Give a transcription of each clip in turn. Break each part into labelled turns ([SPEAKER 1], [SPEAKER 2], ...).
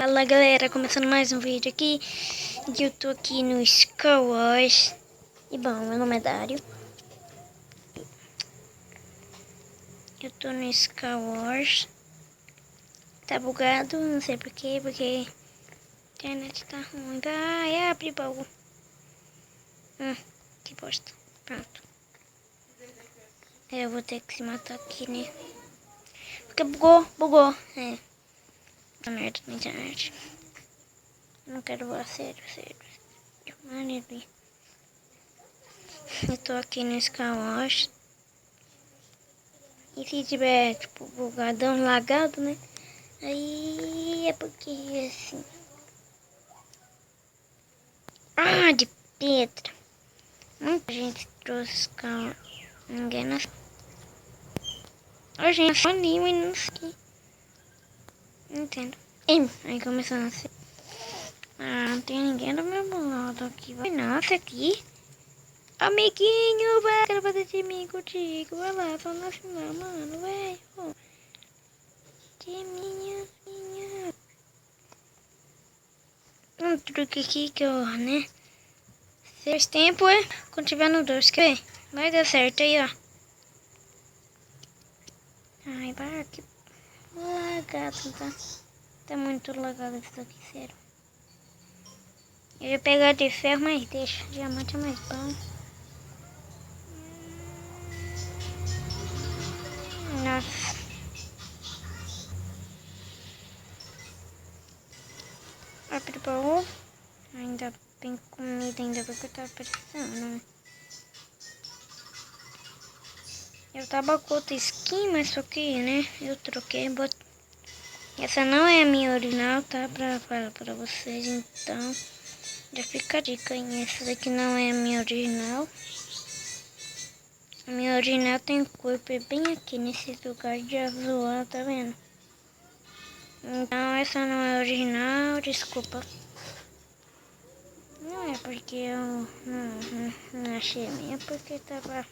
[SPEAKER 1] Fala galera, começando mais um vídeo aqui. E eu tô aqui no Star Wars. E bom, meu nome é Dário. Eu tô no Star Wars. Tá bugado, não sei porquê, porque a internet tá ruim. Vai, abre baú. Que bosta. Pronto. Eu vou ter que se matar aqui, né? Porque bugou. É. Tá merda na internet. Não quero voar, sério. Eu tô aqui no Star Wars. E se tiver, tipo, bugadão, lagado, né? Aí é porque, assim... Ah, de pedra. Muita gente trouxe carro. Ninguém nasceu. A gente só ali, mas não sei. Não entendo. Aí começou a nascer. Ah, não tem ninguém do meu lado aqui. Nossa, aqui. Amiguinho, vai. Quero fazer time contigo. Vai lá, só nasce lá, mano, velho. Minha. Um truque aqui que eu, né? Faz tempo, quando tiver no 2, quer ver? Vai dar certo aí, ó. Ai, que lagado, tá? Tá muito lagado isso aqui, sério. Eu ia pegar de ferro, mas deixa. Diamante é mais bom. Nossa. Abre o baú. Ainda tem comida, ainda porque eu tava precisando, né? Eu tava com outra skin, mas só que, né? Eu troquei, Essa não é a minha original, tá? Pra falar pra vocês, então... Já fica a dica aí. Essa daqui não é a minha original. A minha original tem corpo bem aqui, nesse lugar de azul, tá vendo? Então essa não é original, desculpa. Não é porque eu não achei a minha, porque tava...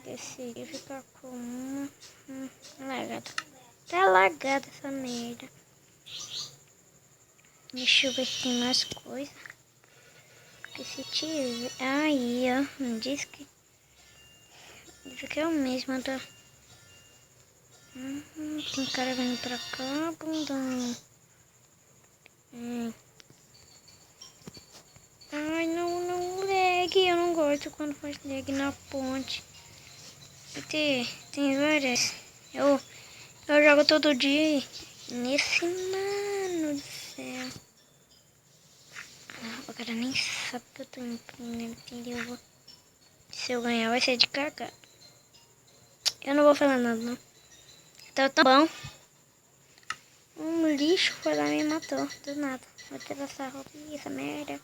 [SPEAKER 1] Decidi ficar com lagado. Tá lagada essa merda. Deixa eu ver se tem mais coisa. Porque se tiver... Aí, ó. Não diz que... Isso aqui é o mesmo, tá? Tem cara vindo pra cá, bundão. Ai, não, lag. Eu não gosto quando faz lag na ponte. Tem várias. Eu jogo todo dia nesse, mano do céu. O cara nem sabe que eu tô imprimindo, entendeu? Se eu ganhar vai ser de cagar. Eu não vou falar nada, não. Então tá bom. Um lixo foi lá e me matou, do nada. Vou tirar essa roupa e essa merda.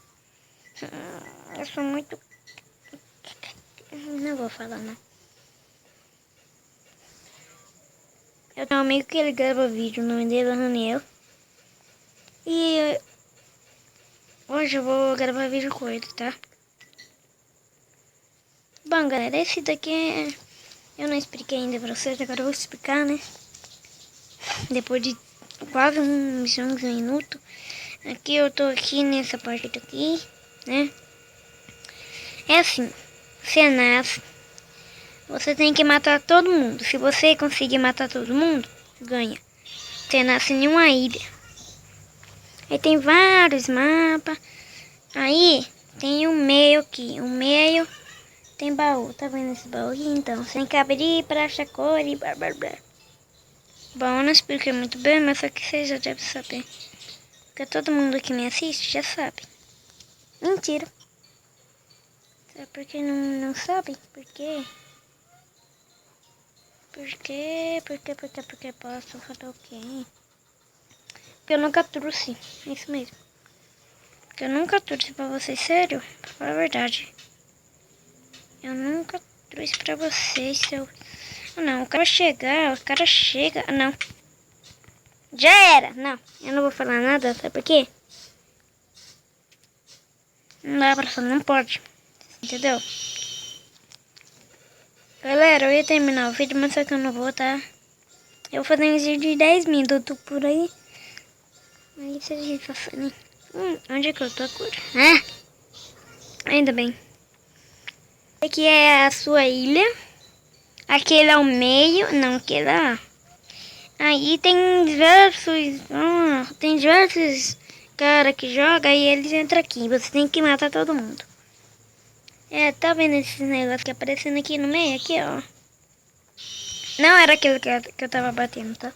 [SPEAKER 1] Eu sou muito... Não vou falar, não. Eu tenho um amigo que ele grava vídeo, o nome dele é Raniel. E hoje eu vou gravar vídeo com ele, tá? Bom, galera, esse daqui eu não expliquei ainda pra vocês, agora eu vou explicar, né? Depois de quase uns 11 minutos. Aqui eu tô aqui nessa parte aqui, né? É assim, você nasce, você tem que matar todo mundo. Se você conseguir matar todo mundo, ganha. Você nasce em uma ilha. Aí tem vários mapas. Aí tem um meio aqui, um meio tem baú. Tá vendo esse baú aqui? Então, você tem que abrir pra achar cor e blá blá blá. Bom, eu não expliquei muito bem, mas só que vocês já devem saber. Porque todo mundo que me assiste já sabe. Mentira. Sabe por que não sabe? Por quê? Porque posso falar o quê? Porque eu nunca trouxe. É isso mesmo. Porque eu nunca trouxe pra vocês, sério. Pra falar a verdade. Eu nunca trouxe pra vocês, seu... Não, o cara chega... Não. Já era. Não, eu não vou falar nada, sabe por quê? Não dá pra falar, não pode. Entendeu? Galera, eu ia terminar o vídeo, mas só que eu não vou, tá? Eu vou fazer um vídeo de 10 minutos por aí. Isso é sensacional. Onde é que eu tô agora? Ah, ainda bem. Aqui é a sua ilha. Aquele é o meio. Não, aquele é lá. Aí tem diversos cara que joga e eles entram aqui. Você tem que matar todo mundo. É, tá vendo esses negócios que aparecendo aqui no meio? Aqui, ó. Não era aquilo que eu tava batendo, tá?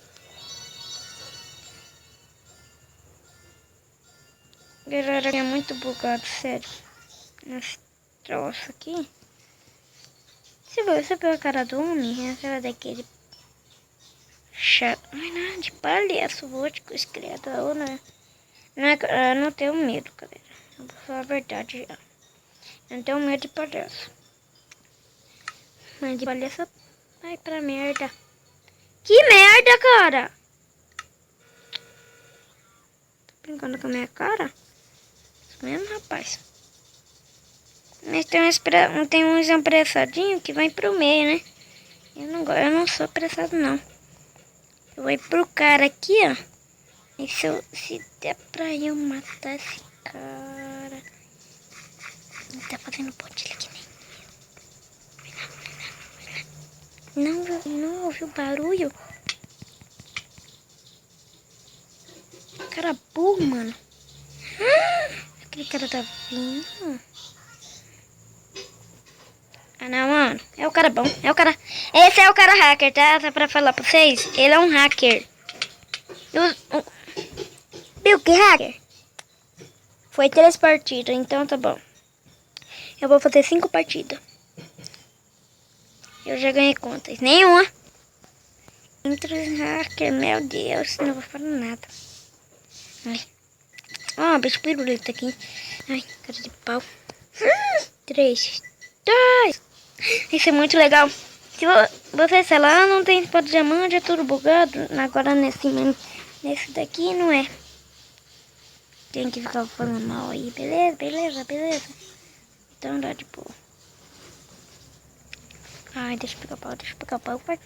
[SPEAKER 1] Galera, é muito bugado, sério. Esse troço aqui. Se você ver a cara do homem, é a cara daquele chato. Ai, não, de palhaço, vótico, criador, né? Não, eu não tenho medo, galera. Eu vou falar a verdade já. Eu não tenho medo de palhaço. Mas de palhaço vai pra merda. Que merda, cara! Tá brincando com a minha cara? Isso mesmo, rapaz. Mas tem uns apressadinhos que vai pro meio, né? Eu não sou apressado, não. Eu vou ir pro cara aqui, ó. E se der pra eu matar esse cara... Ele tá fazendo pontilha que nem eu. Não ouviu barulho? Cara burro, mano. Aquele cara tá vindo. Ah, não, mano. É o cara bom. É o cara... Esse é o cara hacker, tá? Só pra falar pra vocês. Ele é um hacker. Viu que hacker? Foi 3 partidas, então tá bom. Eu vou fazer 5 partidas. Eu já ganhei contas. Nenhuma. Entre os hackers, meu Deus. Não vou falar nada. Ai. Ó, bicho pirulito aqui. Ai, cara de pau. 3, 2. Isso é muito legal. Se você, sei lá, não tem espada de diamante, é tudo bugado. Agora nesse daqui não é. Tem que ficar falando mal aí. Beleza. Então dá de boa. Ai, deixa eu pegar o pau. Vai.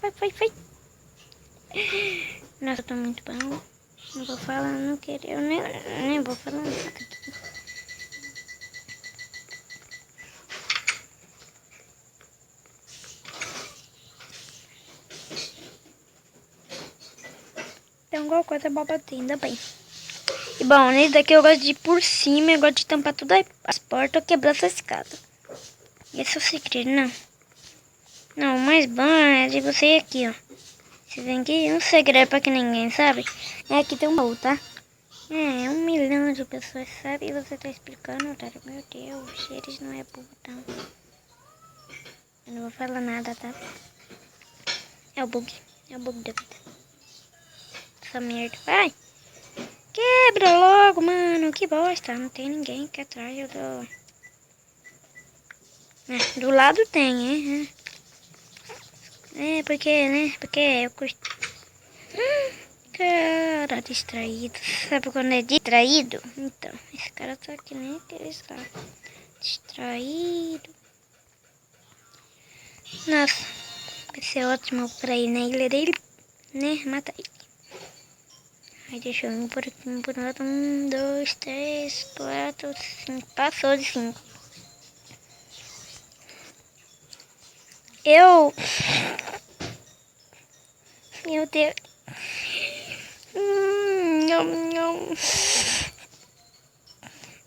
[SPEAKER 1] Nossa, tá muito bom. Não vou falar, não queria. Eu nem vou falar nada aqui. Tem alguma coisa pra bater, ainda bem. E bom, nesse daqui eu gosto de ir por cima, eu gosto de tampar todas as portas ou quebrar essa escada. Esse é o segredo, não. Não, o mais bom é de você ir aqui, ó. Você vem aqui, um segredo pra que ninguém sabe. É aqui tem um baú, tá? É, 1 milhão de pessoas sabem e você tá explicando, otário. Meu Deus, eles não é burro, não. Eu não vou falar nada, tá? É o bug da vida. Essa merda. Vai! Quebra logo, mano. Que bosta. Não tem ninguém aqui atrás. Eu tô... do lado tem, porque, né? Porque eu curto. Cara distraído. Sabe quando é distraído? Então, esse cara tá que nem aqueles lá. Distraído. Nossa, vai ser ótimo pra ir na ilha dele, né? Mata ele. Aí deixa eu ir por aqui, por outro. 1, 2, 3, 4, 5. Passou de 5. Meu Deus. Não.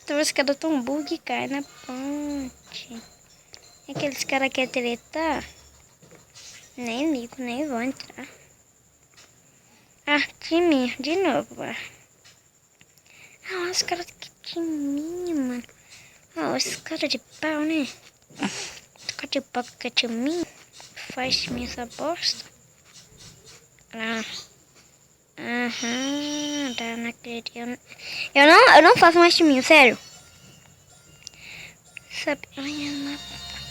[SPEAKER 1] Então os caras tão bug e cai na ponte. Aqueles caras querem tretar. Nem ligo, nem vou entrar. Ah, de mim, de novo. Ah, os caras de mim, mano. Ah, os caras de pau, né? Toca de pau que é de mim. Faz-me essa bosta. Ah. Aham, tá naquele... Eu não faço mais de mim, sério. Sabe, olha lá,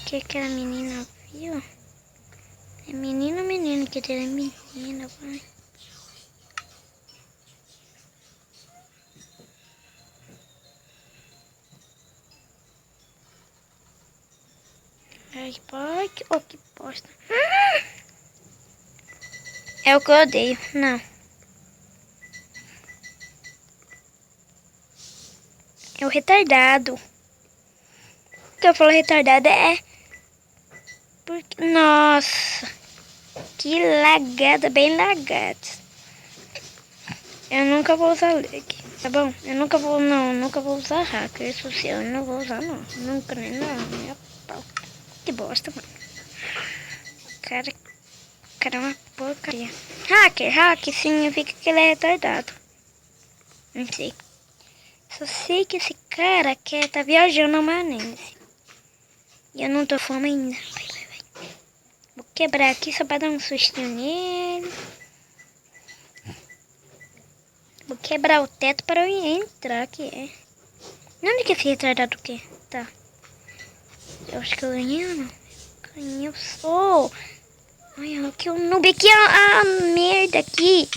[SPEAKER 1] que aquela menina viu? É menino ou menino? Que tem menina, vai. Ai, pai, que bosta. É o que eu odeio, não. É o retardado. O que eu falo retardado é... Porque... Nossa. Que lagada, bem lagada. Eu nunca vou usar lag, tá bom? Eu nunca vou usar hacker social. Eu não vou usar, não. Nunca, nem não. Meu pau. Que bosta, mano. Cara é uma porcaria. Hacker significa que ele é retardado. Não sei. Só sei que esse cara tá viajando na maionese. E eu não tô com fome ainda. Vai. Vou quebrar aqui só pra dar um sustinho nele. Vou quebrar o teto para eu entrar, que é. Onde que esse retardado o quê? Tá. Eu acho que eu ganhei ou não? Ganhei, eu sou. Olha, que eu não vi que a merda aqui.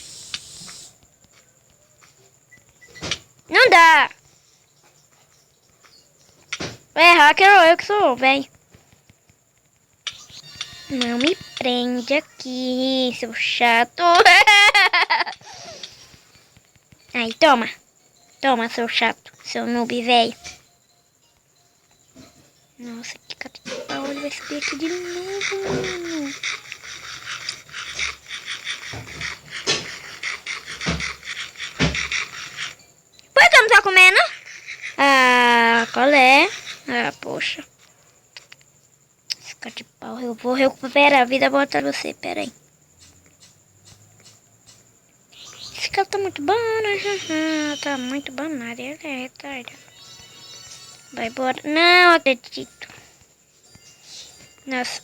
[SPEAKER 1] Não dá. É hacker ou eu que sou, velho. Não me prende aqui, seu chato. Aí, toma. Toma, seu chato. Seu noob, velho. Nossa, que cara de pau. Ele vai subir aqui de novo, mano. Por que não tá comendo? Ah, qual é? Ah, poxa. Esse cara de pau. Eu vou recuperar a vida e botar você. Pera aí. Esse cara tá muito bom, né? Tá muito banado. Ele é retardado. Vai embora. Não acredito. Nossa.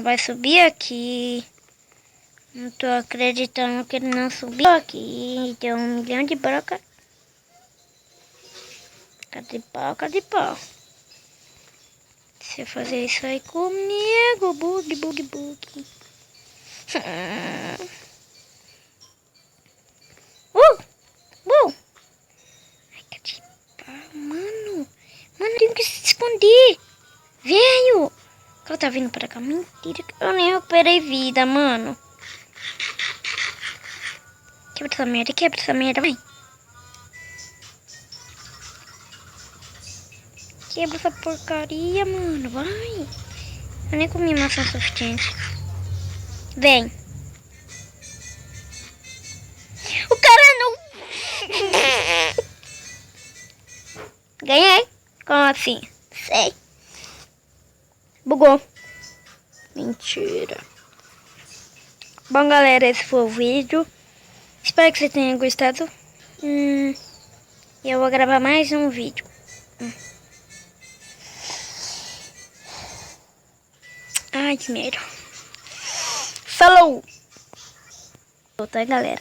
[SPEAKER 1] Vai subir aqui. Não tô acreditando que ele não subiu aqui. Deu 1 milhão de broca. Cadê pau? Você fazer isso aí comigo. Bug. Ai, cadê pau, mano? Mano, tem que se esconder. Velho. O cara tá vindo pra cá. Mentira. Eu nem recuperei vida, mano. Quebra essa merda, vai. Quebra essa porcaria, mano, vai. Eu nem comi maçã suficiente. Vem. O cara não... Ganhei. Como assim? Sei. Bugou. Mentira. Bom, galera, esse foi o vídeo. Espero que você tenha gostado. Eu vou gravar mais um vídeo. Ai, que merda. Falou! Tá, galera?